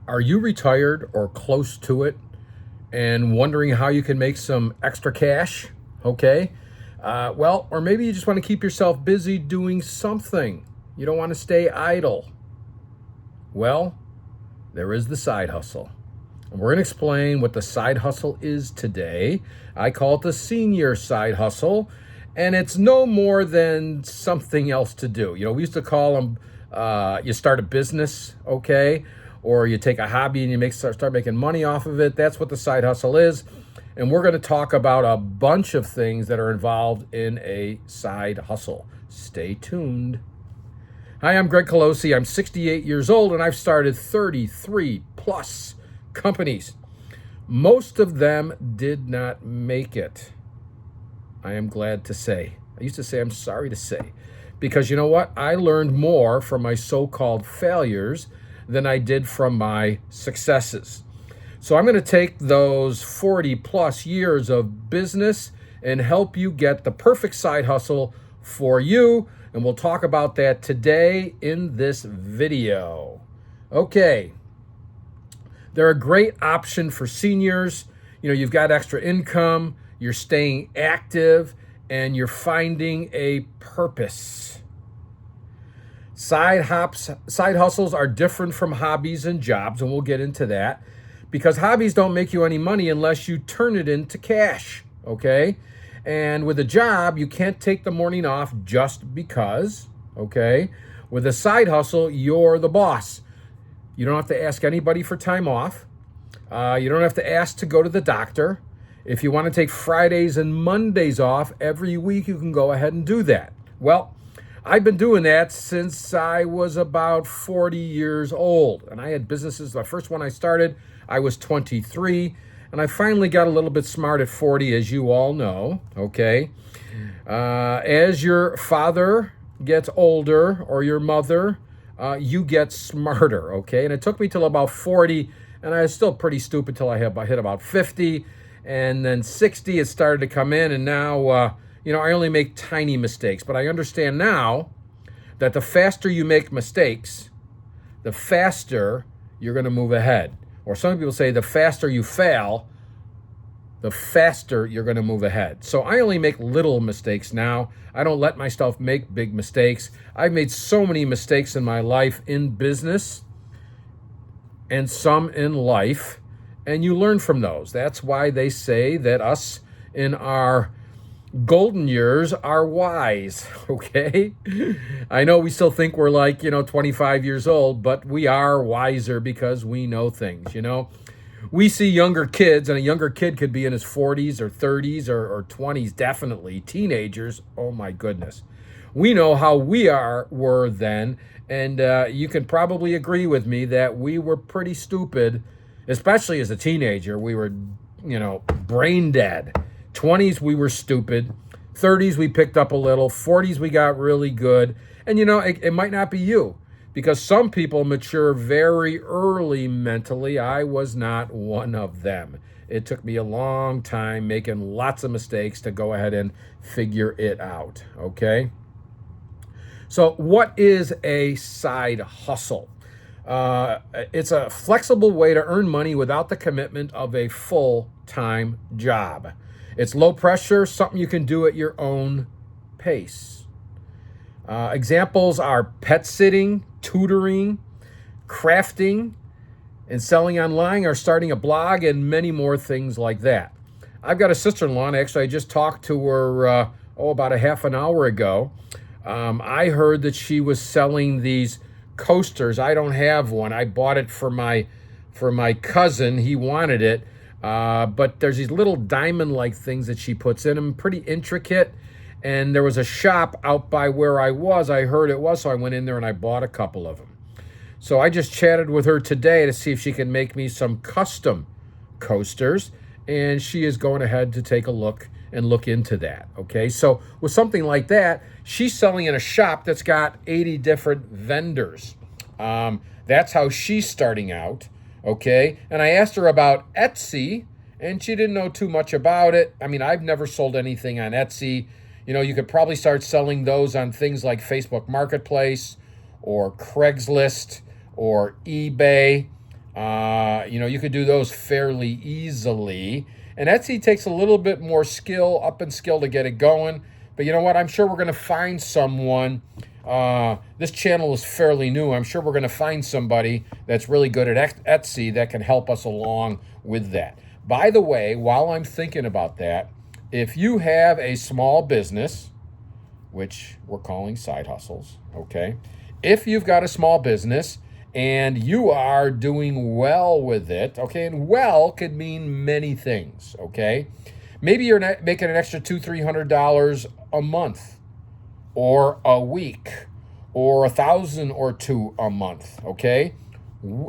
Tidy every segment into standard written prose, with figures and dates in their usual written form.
Are you retired or close to it and wondering how you can make some extra cash? Okay. Or maybe you just want to keep yourself busy doing something. You don't want to stay idle. Well, there is the side hustle. And we're going to explain what the side hustle is today. I call it the senior side hustle, and it's no more than something else to do. We used to call them, you start a business, okay? Or you take a hobby and you start making money off of it. That's what the side hustle is. And we're going to talk about a bunch of things that are involved in a side hustle. Stay tuned. Hi, I'm Greg Colosi. I'm 68 years old and I've started 33 plus companies. Most of them did not make it. I am glad to say. I used to say I'm sorry to say. Because you know what? I learned more from my so-called failures than I did from my successes. So I'm going to take those 40 plus years of business and help you get the perfect side hustle for you. And we'll talk about that today in this video. Okay. They're a great option for seniors. You've got extra income, you're staying active, and you're finding a purpose. Side hustles are different from hobbies and jobs, and we'll get into that, because hobbies don't make you any money unless you turn it into cash, okay? And with a job, you can't take the morning off just because, okay? With a side hustle, you're the boss. You don't have to ask anybody for time off. You don't have to ask to go to the doctor. If you want to take Fridays and Mondays off every week, you can go ahead and do that. Well, I've been doing that since I was about 40 years old. And I had businesses. The first one I started, I was 23. And I finally got a little bit smart at 40, as you all know, okay? As your father gets older or your mother, you get smarter, okay? And it took me till about 40, and I was still pretty stupid till I hit about 50. And then 60, it started to come in, and now, I only make tiny mistakes. But I understand now that the faster you make mistakes, the faster you're going to move ahead. Or some people say the faster you fail, the faster you're going to move ahead. So I only make little mistakes now. I don't let myself make big mistakes. I've made so many mistakes in my life in business and some in life, and you learn from those. That's why they say that us in our golden years are wise, okay? I know we still think we're 25 years old, but we are wiser because we know things, We see younger kids, and a younger kid could be in his 40s or 30s or 20s, definitely. Teenagers, oh my goodness. We know how we were then, and you can probably agree with me that we were pretty stupid, especially as a teenager. We were, brain dead. 20s, we were stupid. 30s, we picked up a little. 40s, we got really good. And, it might not be you, because some people mature very early mentally. I was not one of them. It took me a long time making lots of mistakes to go ahead and figure it out, okay? So what is a side hustle? It's a flexible way to earn money without the commitment of a full-time job. It's low pressure, something you can do at your own pace. Examples are pet sitting, tutoring, crafting, and selling online, or starting a blog, and many more things like that. I've got a sister-in-law, and actually I just talked to her about a half an hour ago. I heard that she was selling these coasters. I don't have one. I bought it for my cousin. He wanted it. But there's these little diamond-like things that she puts in them, pretty intricate. And there was a shop out by where I was. I heard it was, so I went in there and I bought a couple of them. So I just chatted with her today to see if she can make me some custom coasters. And she is going ahead to take a look into that, okay? So with something like that, she's selling in a shop that's got 80 different vendors. That's how she's starting out, okay? And I asked her about Etsy, and she didn't know too much about it. I mean, I've never sold anything on Etsy. You could probably start selling those on things like Facebook Marketplace or Craigslist or eBay. You could do those fairly easily. And Etsy takes a little bit more skill, up in skill to get it going. But you know what? I'm sure we're going to find someone. This channel is fairly new. I'm sure we're going to find somebody that's really good at Etsy that can help us along with that. By the way, while I'm thinking about that, if you have a small business, which we're calling side hustles, okay? If you've got a small business and you are doing well with it, okay? And well could mean many things, okay? Maybe you're not making an extra $200-300 a month or a week or $1,000 or $2,000 a month, okay?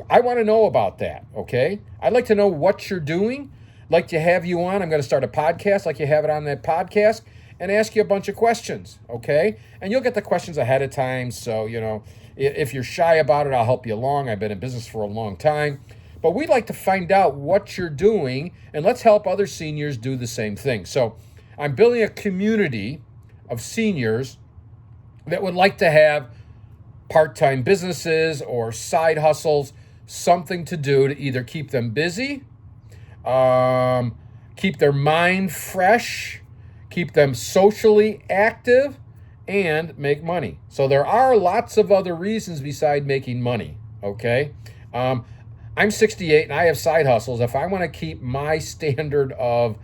I want to know about that, okay? I'd like to know what you're doing. I'd like to have you on. I'm going to start a podcast like you have it on that podcast and ask you a bunch of questions, okay? And you'll get the questions ahead of time. So, if you're shy about it, I'll help you along. I've been in business for a long time. But we'd like to find out what you're doing, and let's help other seniors do the same thing. So I'm building a community of seniors that would like to have part-time businesses or side hustles, something to do to either keep them busy, keep their mind fresh, keep them socially active, and make money. So there are lots of other reasons beside making money, okay? I'm 68 and I have side hustles. If I want to keep my standard of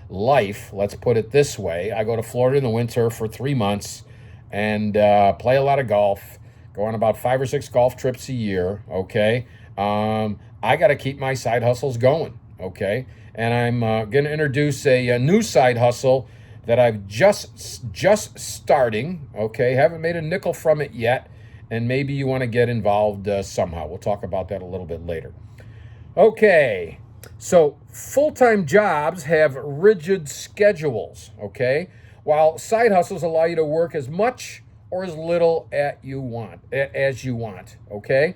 life, let's put it this way, I go to Florida in the winter for 3 months and play a lot of golf, go on about 5 or 6 golf trips a year, okay? I got to keep my side hustles going, okay? And I'm going to introduce a new side hustle that I've just starting, okay? Haven't made a nickel from it yet, and maybe you want to get involved somehow. We'll talk about that a little bit later. Okay, so full-time jobs have rigid schedules, okay? While side hustles allow you to work as much or as little as you want, okay?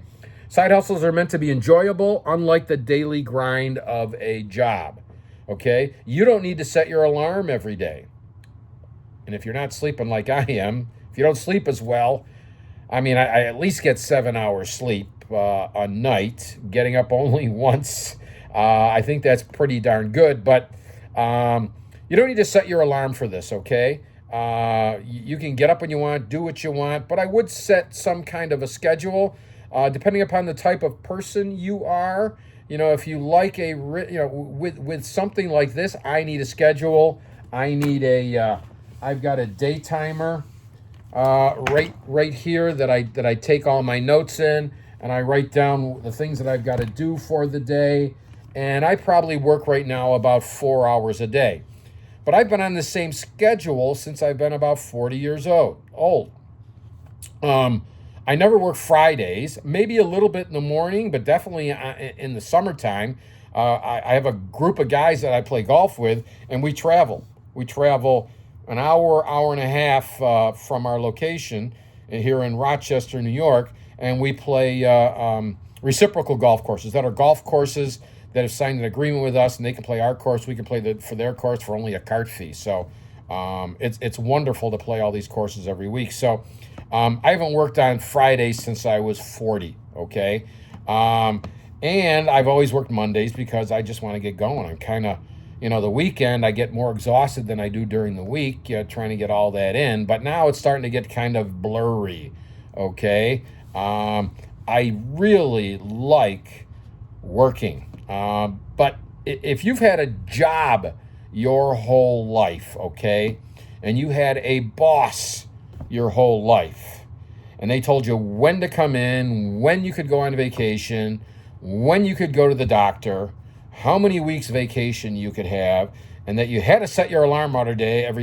Side hustles are meant to be enjoyable, unlike the daily grind of a job, okay? You don't need to set your alarm every day. And if you're not sleeping like I am, if you don't sleep as well, I at least get 7 hours sleep a night, getting up only once. I think that's pretty darn good, but you don't need to set your alarm for this, okay? You can get up when you want, do what you want, but I would set some kind of a schedule, depending upon the type of person you are. If you like with something like this, I need a schedule. I've got a day timer right here that I take all my notes in, and I write down the things that I've got to do for the day. And I probably work right now about 4 hours a day. But I've been on the same schedule since I've been about 40 years old. I never work Fridays, maybe a little bit in the morning, but definitely in the summertime. I have a group of guys that I play golf with, and we travel. We travel an hour and a half from our location here in Rochester, New York, and we play reciprocal golf courses that are golf courses that have signed an agreement with us, and they can play our course. We can play for their course for only a cart fee. So it's wonderful to play all these courses every week. So I haven't worked on Fridays since I was 40, okay? And I've always worked Mondays because I just want to get going. I'm kind of, the weekend I get more exhausted than I do during the week, trying to get all that in. But now it's starting to get kind of blurry, okay? I really like working. But if you've had a job your whole life, okay, and you had a boss your whole life, and they told you when to come in, when you could go on vacation, when you could go to the doctor, how many weeks vacation you could have, and that you had to set your alarm every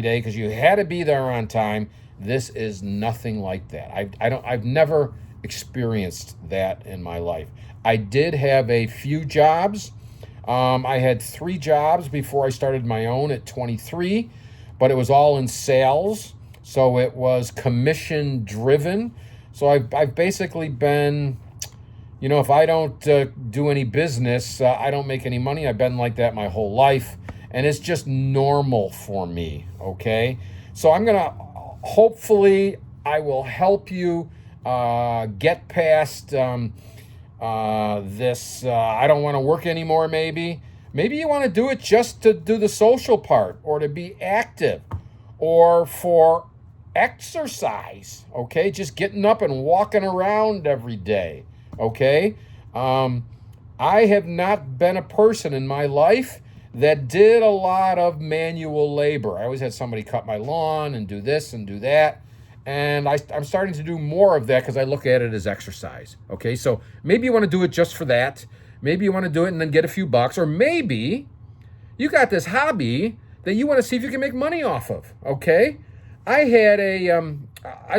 day because you had to be there on time, this is nothing like that. I've never experienced that in my life. I did have a few jobs. I had 3 jobs before I started my own at 23, but it was all in sales, so it was commission driven. So I've basically been, if I don't do any business, I don't make any money. I've been like that my whole life, and it's just normal for me, okay? So hopefully I will help you get past I don't want to work anymore, maybe. Maybe you want to do it just to do the social part or to be active or for exercise, okay? Just getting up and walking around every day, okay? I have not been a person in my life that did a lot of manual labor. I always had somebody cut my lawn and do this and do that. And I'm starting to do more of that because I look at it as exercise. Okay, so maybe you want to do it just for that. Maybe you want to do it and then get a few bucks. Or maybe you got this hobby that you want to see if you can make money off of. Okay, I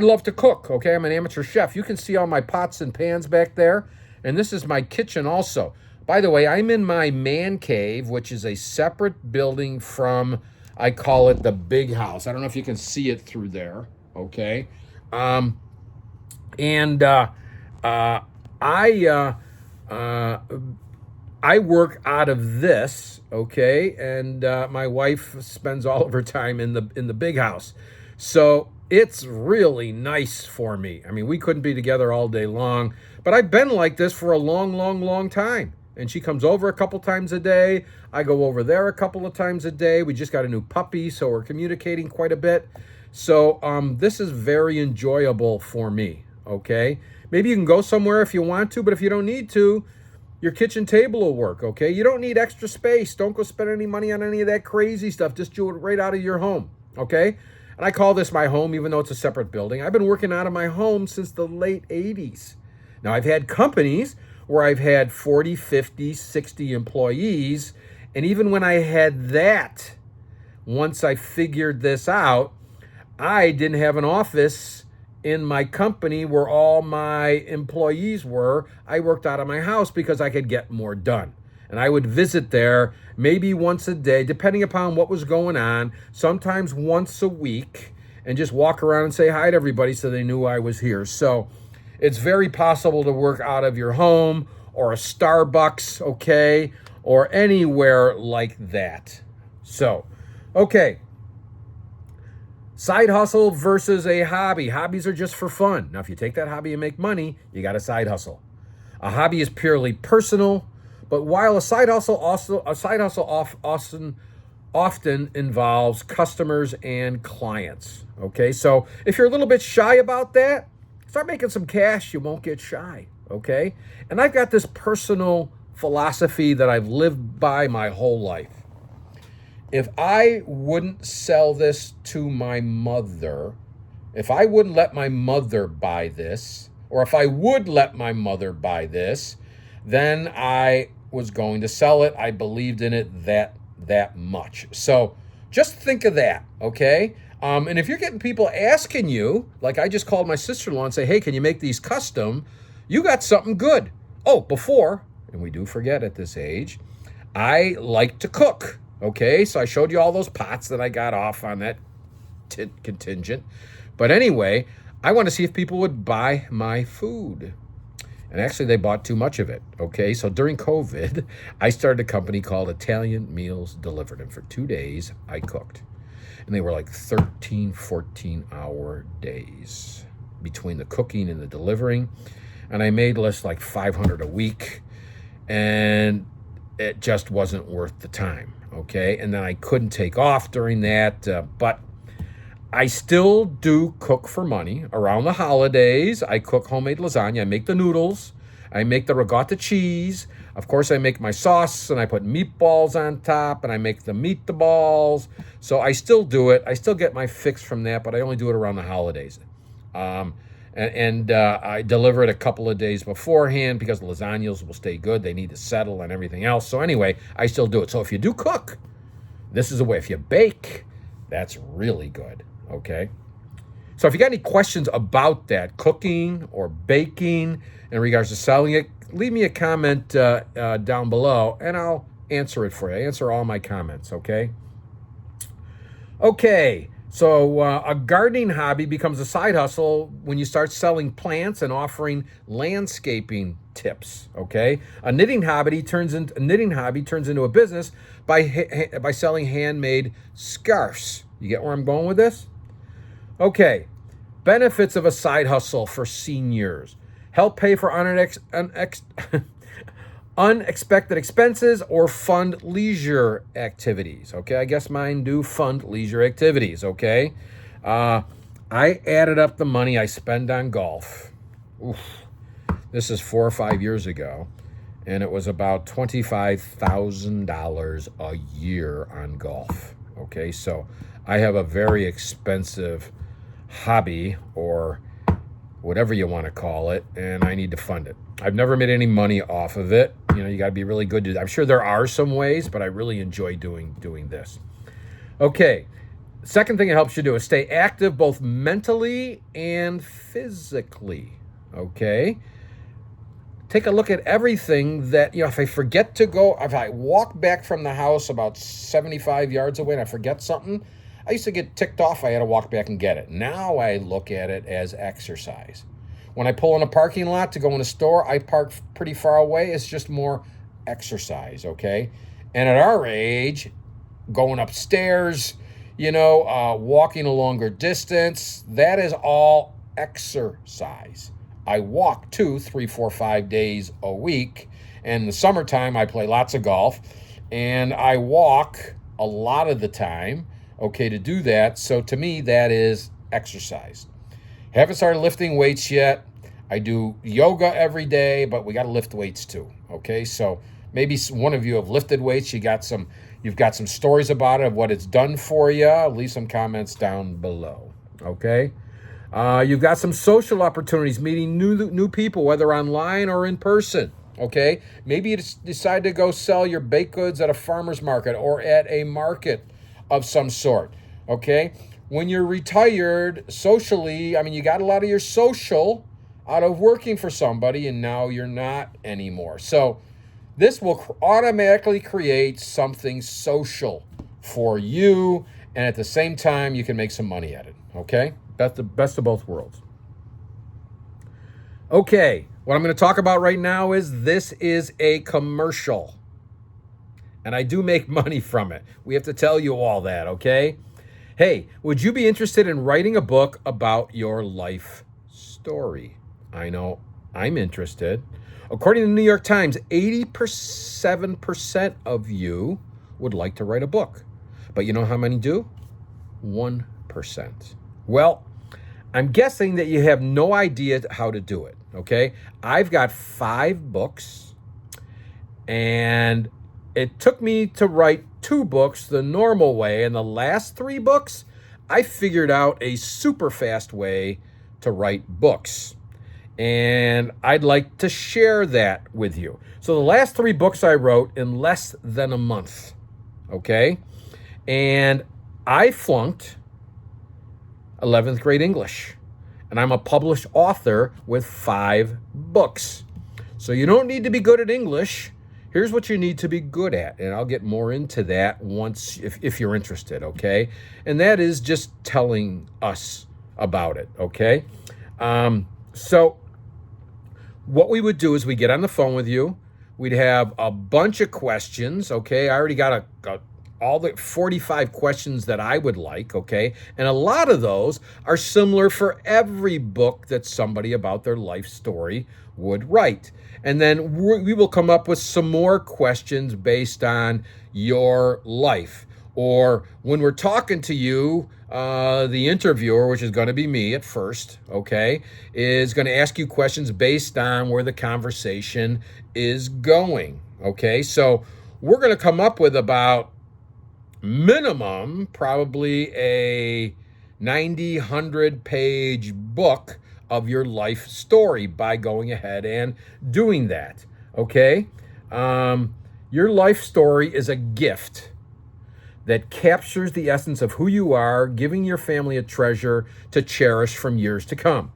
love to cook. Okay, I'm an amateur chef. You can see all my pots and pans back there. And this is my kitchen also. By the way, I'm in my man cave, which is a separate building from, I call it the big house. I don't know if you can see it through there. Okay. And I work out of this, okay, and my wife spends all of her time in the big house. So it's really nice for me. I mean, we couldn't be together all day long, but I've been like this for a long, long, long time. And she comes over a couple times a day. I go over there a couple of times a day. We just got a new puppy, so we're communicating quite a bit. So this is very enjoyable for me, okay? Maybe you can go somewhere if you want to, but if you don't need to, your kitchen table will work, okay? You don't need extra space. Don't go spend any money on any of that crazy stuff. Just do it right out of your home, okay? And I call this my home, even though it's a separate building. I've been working out of my home since the late 80s. Now, I've had companies where I've had 40, 50, 60 employees, and even when I had that, once I figured this out, I didn't have an office in my company where all my employees were. I worked out of my house because I could get more done. And I would visit there maybe once a day, depending upon what was going on, sometimes once a week, and just walk around and say hi to everybody so they knew I was here. So it's very possible to work out of your home or a Starbucks, okay, or anywhere like that. So, okay. Side hustle versus a hobby. Hobbies are just for fun. Now, if you take that hobby and make money, you got a side hustle. A hobby is purely personal, but while a side hustle often involves customers and clients. Okay, so if you're a little bit shy about that, start making some cash. You won't get shy. Okay, and I've got this personal philosophy that I've lived by my whole life. If I wouldn't sell this to my mother, if I wouldn't let my mother buy this, or if I would let my mother buy this, then I was going to sell it. I believed in it that much. So just think of that, okay? And if you're getting people asking you, like I just called my sister-in-law and say, hey, can you make these custom? You got something good. Oh, before, and we do forget at this age, I like to cook. Okay, so I showed you all those pots that I got off on that contingent. But anyway, I want to see if people would buy my food. And actually, they bought too much of it. Okay, so during COVID, I started a company called Italian Meals Delivered. And for 2 days, I cooked. And they were like 13, 14-hour days between the cooking and the delivering. And I made less like $500 a week. And it just wasn't worth the time. Okay, and then I couldn't take off during that, but I still do cook for money around the holidays. I cook homemade lasagna. I make the noodles. I make the ricotta cheese. Of course, I make my sauce, and I put meatballs on top, and I make the meatballs. So I still do it. I still get my fix from that, but I only do it around the holidays. I deliver it a couple of days beforehand because lasagnas will stay good. They need to settle and everything else. So anyway, I still do it. So if you do cook, this is a way. If you bake, that's really good, okay? So if you got any questions about that, cooking or baking in regards to selling it, leave me a comment down below, and I'll answer it for you. I answer all my comments, okay? Okay. So a gardening hobby becomes a side hustle when you start selling plants and offering landscaping tips, okay? A knitting hobby turns into a business by selling handmade scarves. You get where I'm going with this? Okay. Benefits of a side hustle for seniors. help pay for unexpected expenses, or fund leisure activities. Okay, I guess mine do fund leisure activities. Okay, I added up the money I spend on golf. Oof. This is 4 or 5 years ago, and it was about $25,000 a year on golf. Okay, so I have a very expensive hobby, or whatever you want to call it, and I need to fund it. I've never made any money off of it. You know, you got to be really good to. I'm sure there are some ways, but I really enjoy doing this. Okay, second thing it helps you do is stay active both mentally and physically. Okay, take a look at everything that, if I forget to go, if I walk back from the house about 75 yards away and I forget something, I used to get ticked off. I had to walk back and get it. Now I look at it as exercise. When I pull in a parking lot to go in a store, I park pretty far away. It's just more exercise, okay? And at our age, going upstairs, walking a longer distance, that is all exercise. I walk 2, 3, 4, 5 days a week. And in the summertime, I play lots of golf. And I walk a lot of the time, okay, to do that. So to me, that is exercise. Haven't started lifting weights yet. I do yoga every day, but we got to lift weights too. Okay, so maybe one of you have lifted weights. You've got some stories about it, of what it's done for you. Leave some comments down below. Okay, you've got some social opportunities, meeting new people, whether online or in person. Okay, maybe you decide to go sell your baked goods at a farmer's market or at a market of some sort. Okay. When you're retired socially, you got a lot of your social out of working for somebody, and now you're not anymore. So this will automatically create something social for you, and at the same time, you can make some money at it. Okay? Best of both worlds. Okay, what I'm going to talk about right now this is a commercial, and I do make money from it. We have to tell you all that, okay? Hey, would you be interested in writing a book about your life story? I know I'm interested. According to the New York Times, 87% of you would like to write a book. But you know how many do? 1%. Well, I'm guessing that you have no idea how to do it, okay? I've got 5 books, and it took me to write 2 books the normal way, and the last 3 books, I figured out a super fast way to write books. And I'd like to share that with you. So the last 3 books I wrote in less than a month, okay? And I flunked 11th grade English. And I'm a published author with 5 books. So you don't need to be good at English. Here's what you need to be good at, and I'll get more into that once, if you're interested, okay? And that is just telling us about it, okay? So what we would do is we get on the phone with you. We'd have a bunch of questions, okay? I already got all the 45 questions that I would like, okay? And a lot of those are similar for every book that somebody about their life story would write. And then we will come up with some more questions based on your life. Or when we're talking to you, the interviewer, which is going to be me at first, okay, is going to ask you questions based on where the conversation is going, okay? So we're going to come up with about minimum probably a 90, 100-page book of your life story by going ahead and doing that, okay? Your life story is a gift that captures the essence of who you are, giving your family a treasure to cherish from years to come.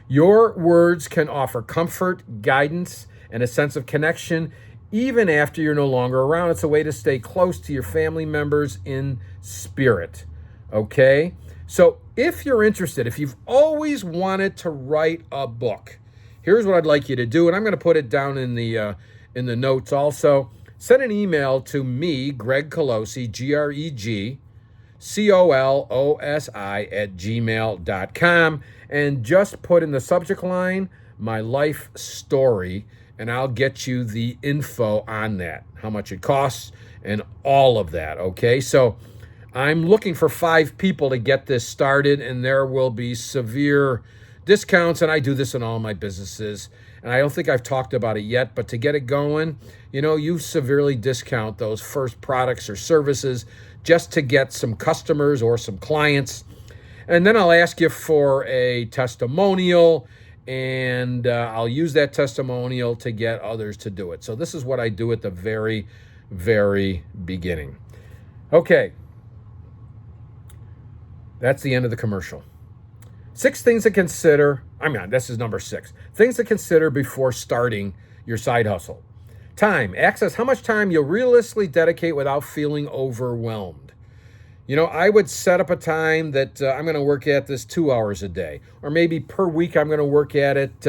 Your words can offer comfort, guidance, and a sense of connection even after you're no longer around. It's a way to stay close to your family members in spirit, okay? So if you're interested, if you've always wanted to write a book, here's what I'd like you to do, and I'm going to put it down in the notes also. Send an email to me, Greg Colosi, GregColosi, @gmail.com, and just put in the subject line, my life story, and I'll get you the info on that, how much it costs and all of that, okay? So I'm looking for 5 people to get this started, and there will be severe discounts, and I do this in all my businesses, and I don't think I've talked about it yet, but to get it going, you severely discount those first products or services just to get some customers or some clients, and then I'll ask you for a testimonial, and I'll use that testimonial to get others to do it. So this is what I do at the very, very beginning. Okay. That's the end of the commercial. 6 things to consider. This is number 6. Things to consider before starting your side hustle. Time. Access how much time you'll realistically dedicate without feeling overwhelmed. I would set up a time that I'm going to work at this 2 hours a day. Or maybe per week I'm going to work at it,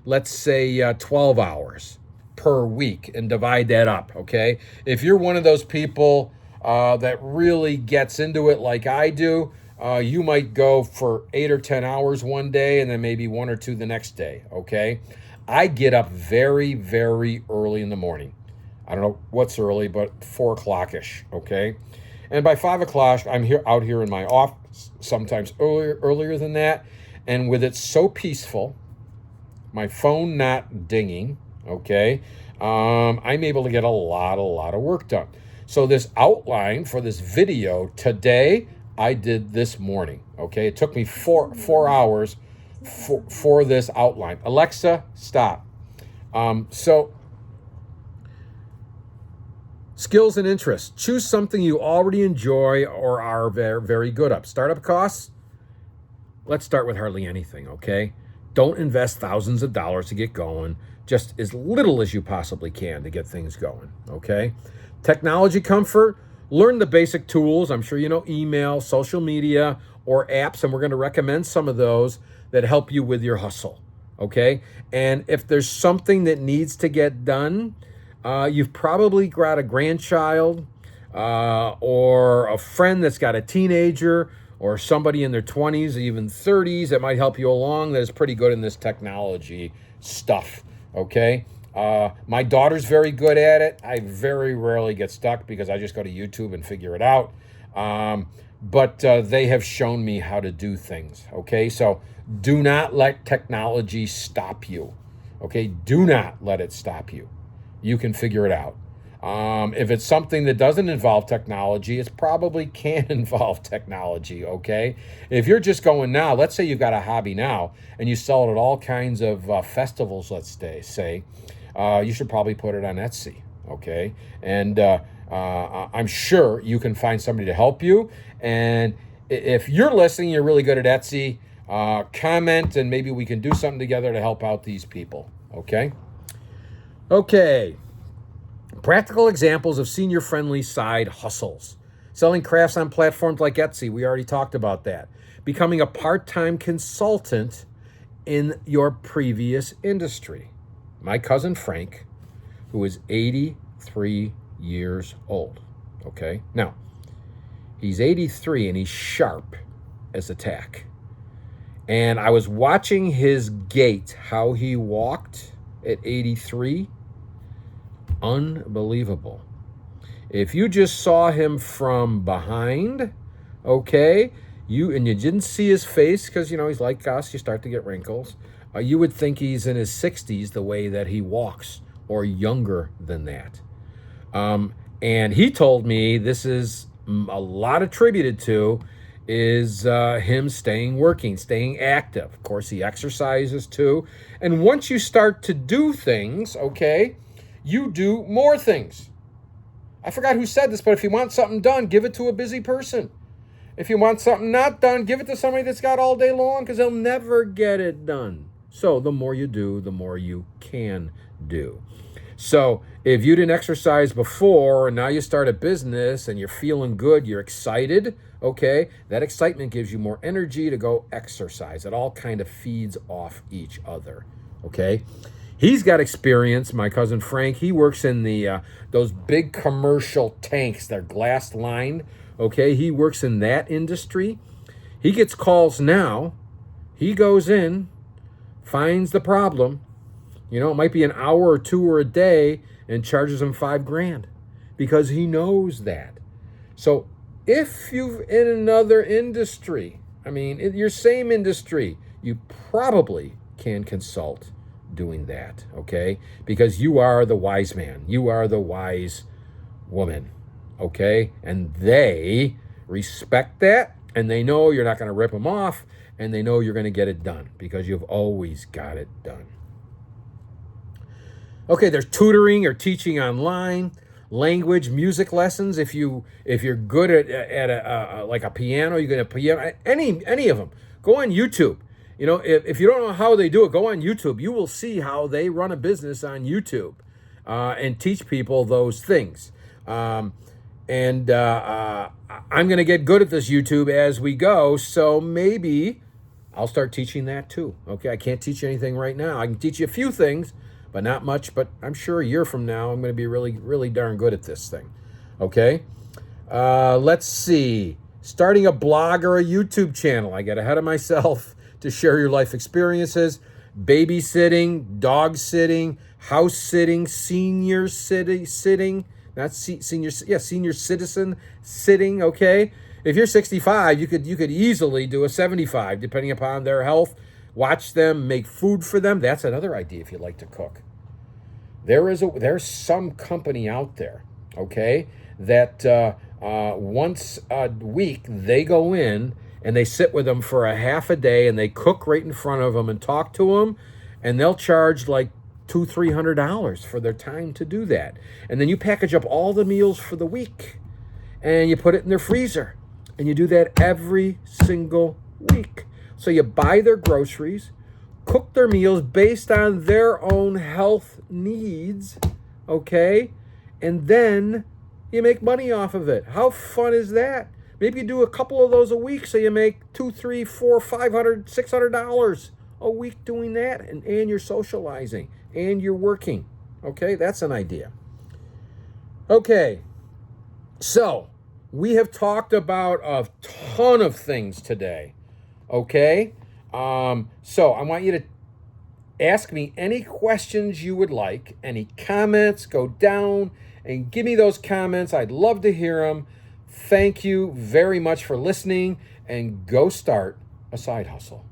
let's say 12 hours per week, and divide that up, okay? If you're one of those people that really gets into it like I do, you might go for 8 or 10 hours one day and then maybe 1 or 2 the next day, okay? I get up very, very early in the morning. I don't know what's early, but 4 o'clock-ish, okay? And by 5 o'clock, I'm out here in my office, sometimes earlier than that. And with it so peaceful, my phone not dinging, okay, I'm able to get a lot of work done. So this outline for this video today, I did this morning, okay? It took me four hours for this outline. Alexa, stop. So skills and interests. Choose something you already enjoy or are very, very good at. Startup costs? Let's start with hardly anything, okay? Don't invest thousands of dollars to get going. Just as little as you possibly can to get things going, okay? Technology comfort? Learn the basic tools. I'm sure you know email, social media, or apps, and we're going to recommend some of those that help you with your hustle, okay? And if there's something that needs to get done, you've probably got a grandchild or a friend that's got a teenager or somebody in their 20s, even 30s that might help you along that is pretty good in this technology stuff, okay? My daughter's very good at it. I very rarely get stuck because I just go to YouTube and figure it out. But they have shown me how to do things, okay? So do not let technology stop you, okay? Do not let it stop you. You can figure it out. If it's something that doesn't involve technology, it probably can involve technology, okay? If you're just going now, let's say you've got a hobby now and you sell it at all kinds of festivals, let's say, you should probably put it on Etsy, okay? And I'm sure you can find somebody to help you. And if you're listening, you're really good at Etsy, comment and maybe we can do something together to help out these people, okay? Okay. Practical examples of senior-friendly side hustles. Selling crafts on platforms like Etsy. We already talked about that. Becoming a part-time consultant in your previous industry. My cousin Frank, who is 83 years old. Okay? Now, he's 83 and he's sharp as a tack. And I was watching his gait, how he walked at 83. Unbelievable. If you just saw him from behind, okay, you didn't see his face because, he's like us, you start to get wrinkles. You would think he's in his 60s the way that he walks, or younger than that. And he told me this is a lot attributed to is him staying active. Of course, he exercises too. And once you start to do things, okay, you do more things. I forgot who said this, but if you want something done, give it to a busy person. If you want something not done, give it to somebody that's got all day long because they'll never get it done. So the more you do, the more you can do. So if you didn't exercise before and now you start a business and you're feeling good, you're excited, okay, that excitement gives you more energy to go exercise. It all kind of feeds off each other, okay? He's got experience, my cousin Frank. He works in the those big commercial tanks. They're glass lined, okay? He works in that industry. He gets calls now. He goes in finds the problem, it might be an hour or two or a day, and charges them $5,000 because he knows that. So if you've in another industry, in your same industry, you probably can consult doing that, okay? Because you are the wise man. You are the wise woman, okay? And they respect that, and they know you're not going to rip them off, and they know you're going to get it done because you've always got it done. Okay, there's tutoring or teaching online, language, music lessons. If you're good at a like a piano, you're good at piano. Any of them. Go on YouTube. If you don't know how they do it, go on YouTube. You will see how they run a business on YouTube and teach people those things. I'm going to get good at this YouTube as we go, so maybe I'll start teaching that too. Okay, I can't teach you anything right now. I can teach you a few things, but not much. But I'm sure a year from now, I'm going to be really, really darn good at this thing. Okay, let's see. Starting a blog or a YouTube channel. I get ahead of myself. To share your life experiences, babysitting, dog sitting, house sitting, senior sitting, not senior citizen sitting, okay? If you're 65, you could easily do a 75, depending upon their health. Watch them, make food for them. That's another idea if you like to cook. There's some company out there, okay, that once a week they go in and they sit with them for a half a day and they cook right in front of them and talk to them, and they'll charge like $200-300 for their time to do that. And then you package up all the meals for the week and you put it in their freezer, and you do that every single week. So you buy their groceries, cook their meals based on their own health needs, okay? And then you make money off of it. How fun is that? Maybe you do a couple of those a week, so you make $200, $300, $400, $500, $600 a week doing that, and you're socializing, and you're working. Okay, that's an idea. Okay, so we have talked about a ton of things today. Okay, so I want you to ask me any questions you would like, any comments. Go down and give me those comments. I'd love to hear them. Thank you very much for listening, and go start a side hustle.